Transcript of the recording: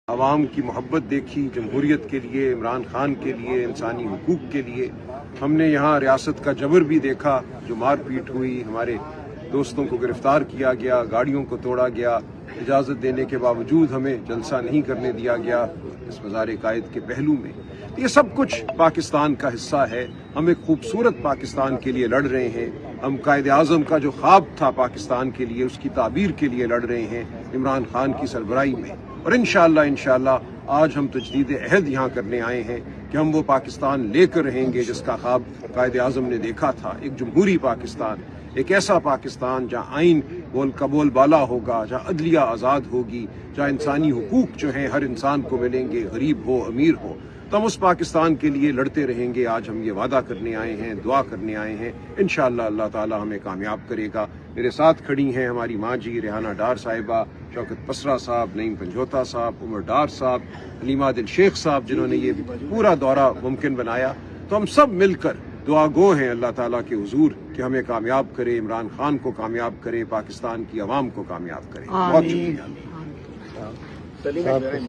عوام کی محبت دیکھی جمہوریت کے لیے، عمران خان کے لیے، انسانی حقوق کے لیے. ہم نے یہاں ریاست کا جبر بھی دیکھا، جو مار پیٹ ہوئی، ہمارے دوستوں کو گرفتار کیا گیا، گاڑیوں کو توڑا گیا، اجازت دینے کے باوجود ہمیں جلسہ نہیں کرنے دیا گیا اس مزار قائد کے پہلو میں. یہ سب کچھ پاکستان کا حصہ ہے. ہم ایک خوبصورت پاکستان کے لیے لڑ رہے ہیں. ہم قائد اعظم کا جو خواب تھا پاکستان کے لیے، اس کی تعبیر کے لیے لڑ رہے ہیں عمران خان کی سربراہی میں. اور انشاءاللہ آج ہم تجدید عہد یہاں کرنے آئے ہیں کہ ہم وہ پاکستان لے کر رہیں گے جس کا خواب قائد اعظم نے دیکھا تھا. ایک جمہوری پاکستان، ایک ایسا پاکستان جہاں آئین کا بول بالا ہوگا، جہاں عدلیہ آزاد ہوگی، جہاں انسانی حقوق جو ہیں ہر انسان کو ملیں گے، غریب ہو امیر ہو. تو ہم اس پاکستان کے لیے لڑتے رہیں گے. آج ہم یہ وعدہ کرنے آئے ہیں، دعا کرنے آئے ہیں. انشاءاللہ اللہ تعالی ہمیں کامیاب کرے گا. میرے ساتھ کھڑی ہیں ہماری ماں جی ریحانہ ڈار صاحبہ، شوکت پسرا صاحب، نعیم پنجوتا صاحب، عمر ڈار صاحب، حلیمہ عادل شیخ صاحب، جنہوں نے یہ پورا دورہ ممکن بنایا. تو ہم سب مل کر دعا گو ہیں اللہ تعالیٰ کے حضور کہ ہمیں کامیاب کرے، عمران خان کو کامیاب کرے، پاکستان کی عوام کو کامیاب کرے. بہت شکریہ.